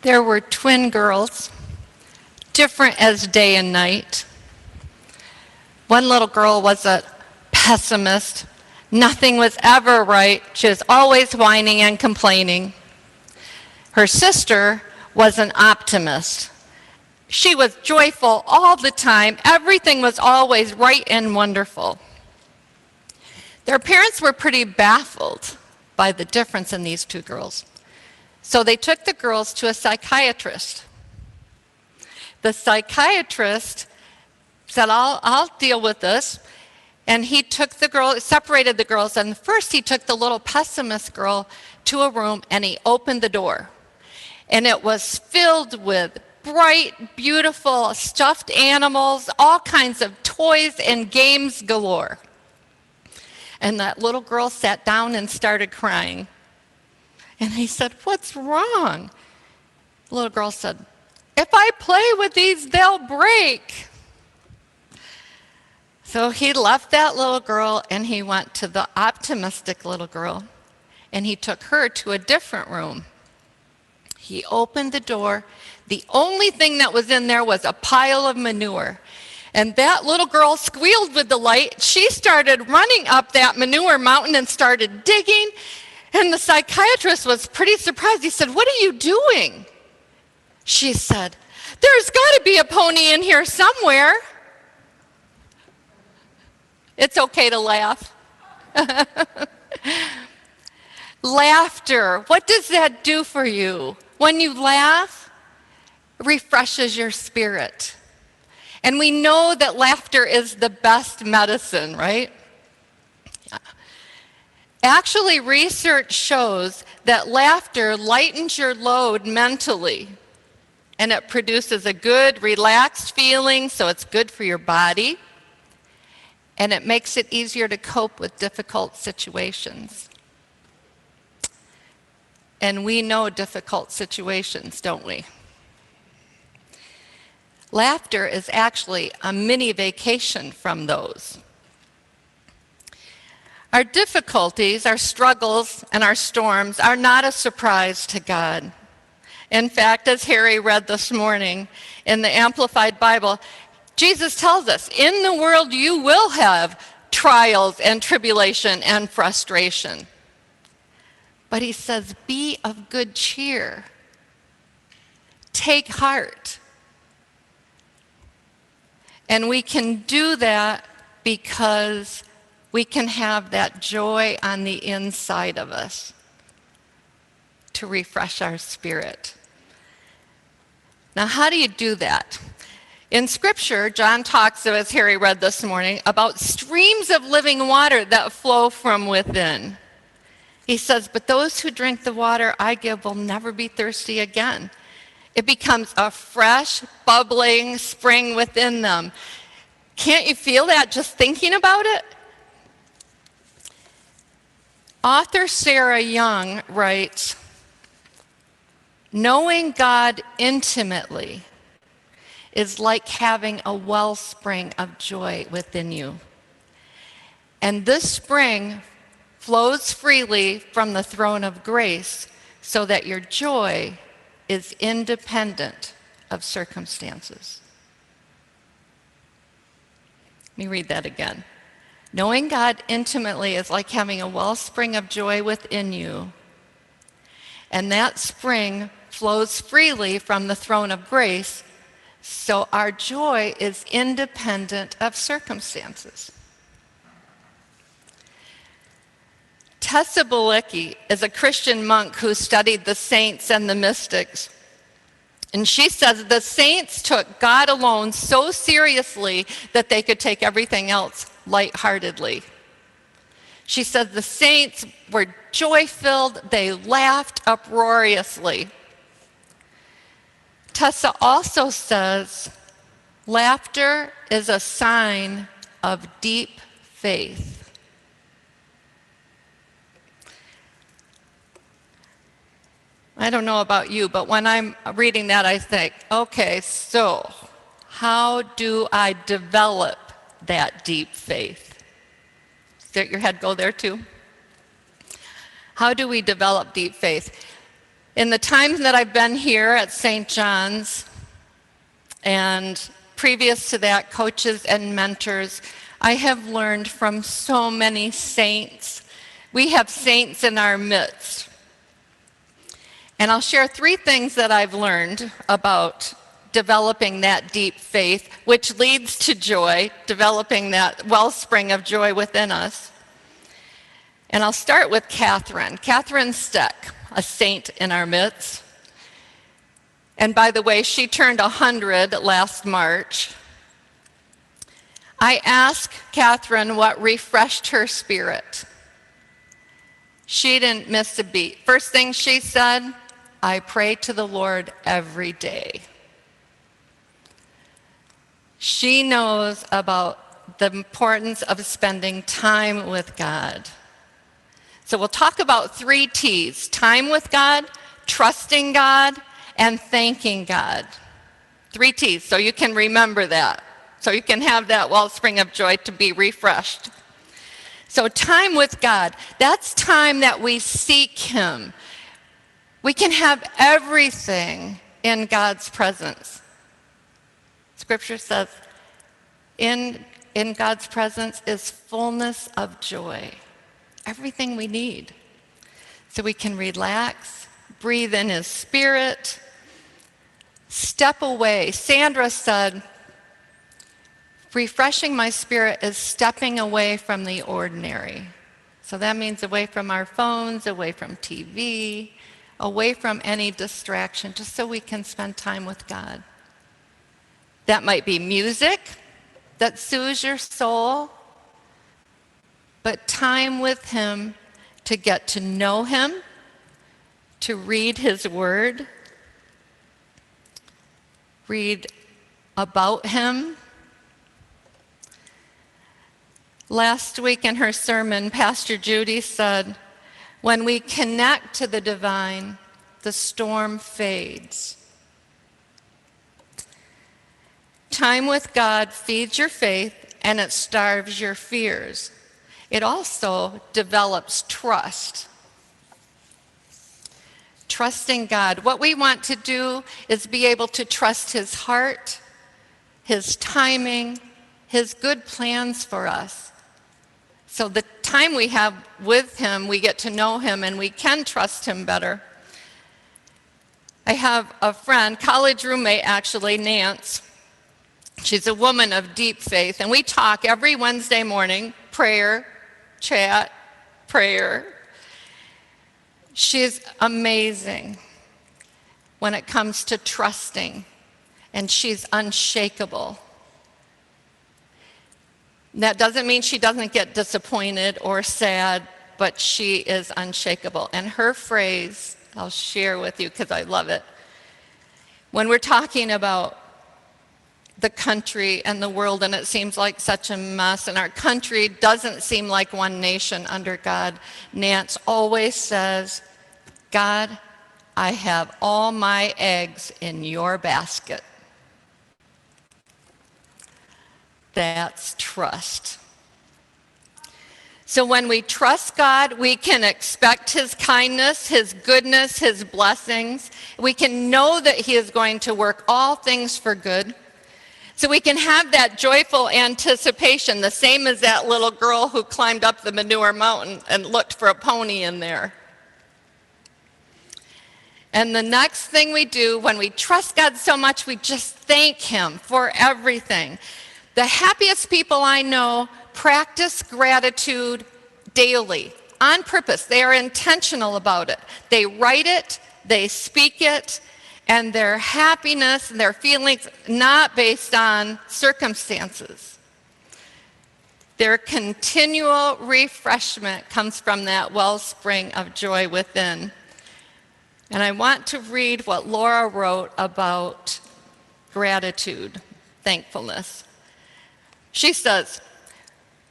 There were twin girls, different as day and night. One little girl was a pessimist. Nothing was ever right. She was always whining and complaining. Her sister was an optimist. She was joyful all the time. Everything was always right and wonderful. Their parents were pretty baffled by the difference in these two girls. So they took the girls to a psychiatrist. The psychiatrist said, I'll deal with this. And he took the girl, separated the girls, and first he took the little pessimist girl to a room and he opened the door. And it was filled with bright, beautiful stuffed animals, all kinds of toys and games galore. And that little girl sat down and started crying. And he said, "What's wrong?" The little girl said, "If I play with these, they'll break." So he left that little girl and he went to the optimistic little girl and he took her to a different room. He opened the door. The only thing that was in there was a pile of manure. And that little girl squealed with delight. She started running up that manure mountain and started digging. And the psychiatrist was pretty surprised. He said, "What are you doing?" She said, "There's got to be a pony in here somewhere." It's okay to laugh. Laughter, what does that do for you? When you laugh, it refreshes your spirit. And we know that laughter is the best medicine, right? Actually, research shows that laughter lightens your load mentally. And it produces a good, relaxed feeling, so it's good for your body. And it makes it easier to cope with difficult situations. And we know difficult situations, don't we? Laughter is actually a mini vacation from those. Our difficulties, our struggles, and our storms are not a surprise to God. In fact, as Harry read this morning in the Amplified Bible, Jesus tells us, in the world you will have trials and tribulation and frustration. But he says, be of good cheer. Take heart. And we can do that because we can have that joy on the inside of us to refresh our spirit. Now, how do you do that? In Scripture, John talks, as Harry read this morning, about streams of living water that flow from within. He says, "But those who drink the water I give will never be thirsty again." It becomes a fresh, bubbling spring within them. Can't you feel that just thinking about it? Author Sarah Young writes, "Knowing God intimately is like having a wellspring of joy within you. And this spring flows freely from the throne of grace so that your joy is independent of circumstances." Let me read that again. Knowing God intimately is like having a wellspring of joy within you. And that spring flows freely from the throne of grace, so our joy is independent of circumstances. Tessa Bilecki is a Christian monk who studied the saints and the mystics. And she says the saints took God alone so seriously that they could take everything else lightheartedly. She says the saints were joy-filled, they laughed uproariously. Tessa also says laughter is a sign of deep faith. I don't know about you, but when I'm reading that, I think, okay, so how do I develop that deep faith? Did your head go there too? How do we develop deep faith? In the time that I've been here at St. John's, and previous to that, coaches and mentors, I have learned from so many saints. We have saints in our midst. And I'll share 3 things that I've learned about developing that deep faith, which leads to joy, developing that wellspring of joy within us. And I'll start with Catherine Steck, a saint in our midst. And by the way, she turned 100 last March. I asked Catherine what refreshed her spirit. She didn't miss a beat. First thing she said, I pray to the Lord every day. She knows about the importance of spending time with God. So we'll talk about 3 T's: time with God, trusting God, and thanking God. 3 T's, so you can remember that. So you can have that wellspring of joy to be refreshed. So time with God, that's time that we seek Him. We can have everything in God's presence. Scripture says, in God's presence is fullness of joy. Everything we need. So we can relax, breathe in His Spirit, step away. Sandra said, refreshing my spirit is stepping away from the ordinary. So that means away from our phones, away from TV, away from any distraction, just so we can spend time with God. That might be music that soothes your soul, but time with Him to get to know Him, to read His Word, read about Him. Last week in her sermon, Pastor Judy said, when we connect to the divine, the storm fades. Time with God feeds your faith and it starves your fears. It also develops trust. Trusting God. What we want to do is be able to trust His heart, His timing, His good plans for us. So the time we have with Him, we get to know Him and we can trust Him better. I have a friend, college roommate actually, Nance. She's a woman of deep faith, and we talk every Wednesday morning, prayer, chat, prayer. She's amazing when it comes to trusting, and she's unshakable. That doesn't mean she doesn't get disappointed or sad, but she is unshakable. And her phrase, I'll share with you because I love it. When we're talking about the country and the world, and it seems like such a mess, and our country doesn't seem like one nation under God, Nance always says, God, I have all my eggs in your basket. That's trust. So when we trust God, we can expect His kindness, His goodness, His blessings. We can know that He is going to work all things for good. So we can have that joyful anticipation, the same as that little girl who climbed up the manure mountain and looked for a pony in there. And the next thing we do when we trust God so much, we just thank Him for everything. The happiest people I know practice gratitude daily, on purpose. They are intentional about it. They write it, they speak it, and their happiness and their feelings not based on circumstances. Their continual refreshment comes from that wellspring of joy within. And I want to read what Laura wrote about gratitude, thankfulness. She says,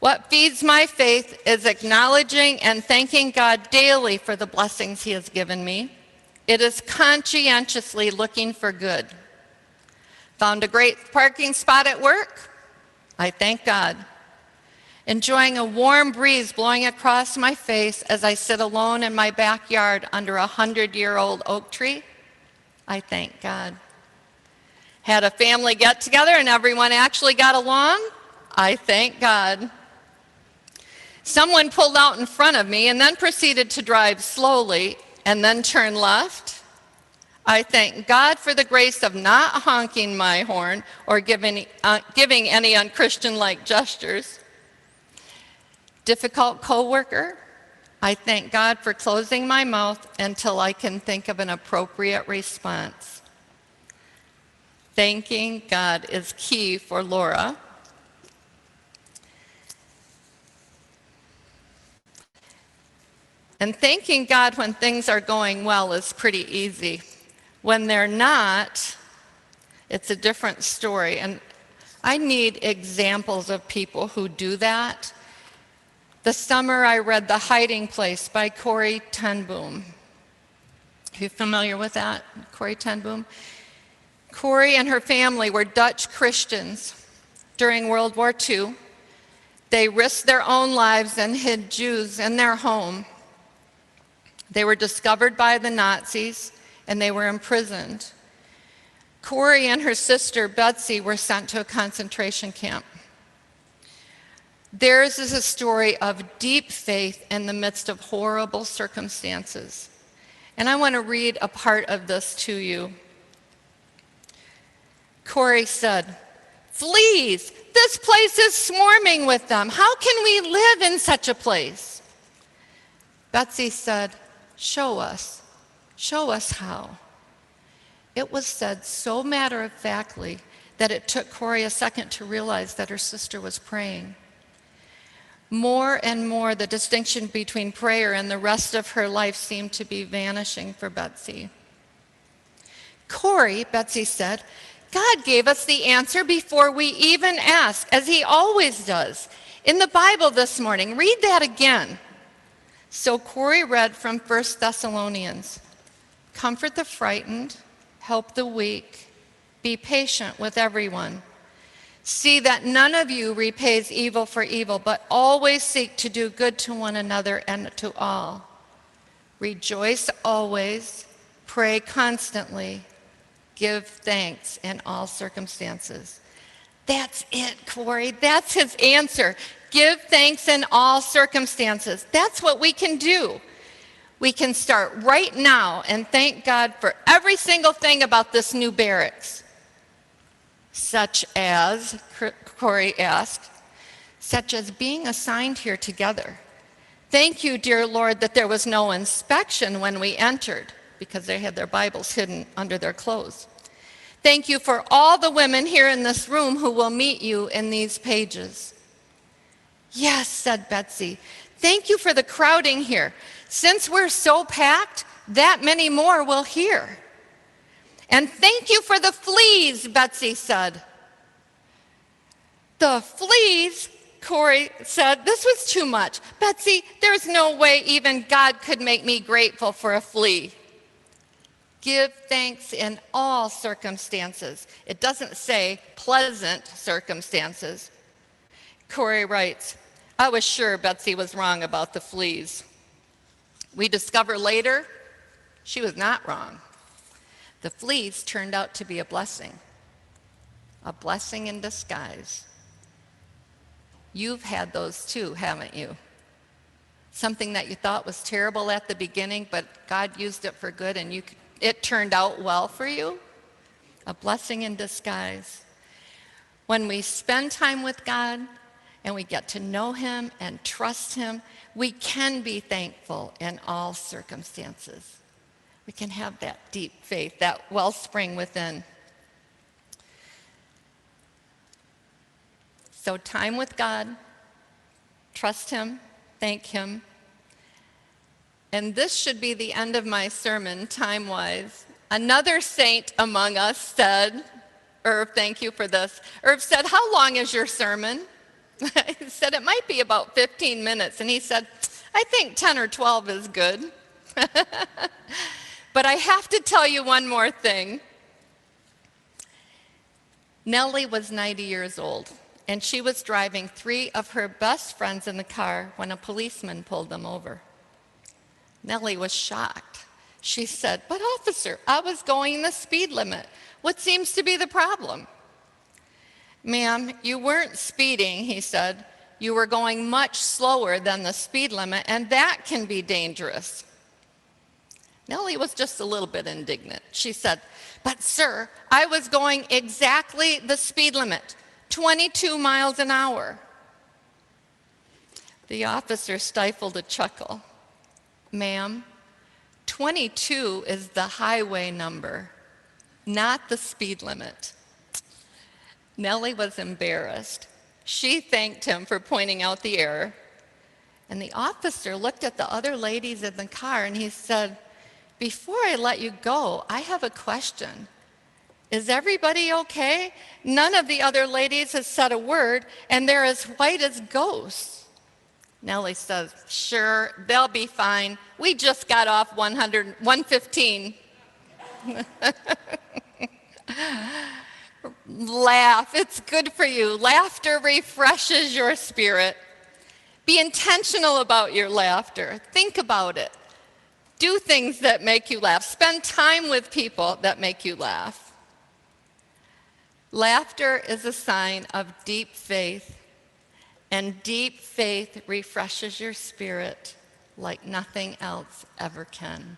what feeds my faith is acknowledging and thanking God daily for the blessings He has given me. It is conscientiously looking for good. Found a great parking spot at work? I thank God. enjoying a warm breeze blowing across my face as I sit alone in my backyard under a 100-year-old oak tree, I thank God. Had a family get together and everyone actually got along, I thank God. Someone pulled out in front of me and then proceeded to drive slowly and then turn left. I thank God for the grace of not honking my horn or giving any unchristian-like gestures. Difficult coworker, I thank God for closing my mouth until I can think of an appropriate response. Thanking God is key for Laura. And thanking God when things are going well is pretty easy. When they're not, it's a different story. And I need examples of people who do that. This summer I read The Hiding Place by Corrie ten Boom. Are you familiar with that, Corrie ten Boom? Corrie and her family were Dutch Christians during World War II. They risked their own lives and hid Jews in their home. They were discovered by the Nazis and they were imprisoned. Corrie and her sister Betsy were sent to a concentration camp. Theirs is a story of deep faith in the midst of horrible circumstances. And I want to read a part of this to you. Corrie said, "Fleas! This place is swarming with them. How can we live in such a place?" Betsy said, show us how." It was said so matter-of-factly that it took Corrie a second to realize that her sister was praying. More and more, the distinction between prayer and the rest of her life seemed to be vanishing for Betsy. "Corrie," Betsy said, "God gave us the answer before we even ask, as he always does. In the Bible this morning, read that again." So Corrie read from 1 Thessalonians. "Comfort the frightened, help the weak, be patient with everyone. See that none of you repays evil for evil, but always seek to do good to one another and to all. Rejoice always, pray constantly, give thanks in all circumstances." That's it, Corrie. That's his answer. Give thanks in all circumstances. That's what we can do. We can start right now and thank God for every single thing about this new barracks. Such as, Corrie asked, such as being assigned here together. "Thank you, dear Lord, that there was no inspection when we entered," because they had their Bibles hidden under their clothes. "Thank you for all the women here in this room who will meet you in these pages." "Yes," said Betsy. "Thank you for the crowding here. Since we're so packed, that many more will hear." "And thank you for the fleas," Betsy said. "The fleas," Corrie said. This was too much. "Betsy, there's no way even God could make me grateful for a flea." Give thanks in all circumstances. It doesn't say pleasant circumstances. Corrie writes, "I was sure Betsy was wrong about the fleas. We discover later she was not wrong. The fleas turned out to be a blessing in disguise." You've had those too, haven't you? Something that you thought was terrible at the beginning, but God used it for good and it turned out well for you? A blessing in disguise. When we spend time with God and we get to know him and trust him, we can be thankful in all circumstances. We can have that deep faith, that wellspring within. So time with God, trust him, thank him. And this should be the end of my sermon, time-wise. Another saint among us said, Irv, thank you for this. Irv said, "How long is your sermon?" I said, "It might be about 15 minutes." And he said, "I think 10 or 12 is good." But I have to tell you one more thing. Nellie was 90 years old, and she was driving 3 of her best friends in the car when a policeman pulled them over. Nellie was shocked. She said, "But officer, I was going the speed limit. What seems to be the problem?" "Ma'am, you weren't speeding," he said. "You were going much slower than the speed limit, and that can be dangerous." Nellie was just a little bit indignant. She said, "But sir, I was going exactly the speed limit, 22 miles an hour." The officer stifled a chuckle. "Ma'am, 22 is the highway number, not the speed limit." Nellie was embarrassed. She thanked him for pointing out the error. And the officer looked at the other ladies in the car and he said, "Before I let you go, I have a question. Is everybody okay? None of the other ladies has said a word, and they're as white as ghosts." Nellie says, "Sure, they'll be fine. We just got off 115. Laugh, it's good for you. Laughter refreshes your spirit. Be intentional about your laughter. Think about it. Do things that make you laugh. Spend time with people that make you laugh. Laughter is a sign of deep faith, and deep faith refreshes your spirit like nothing else ever can.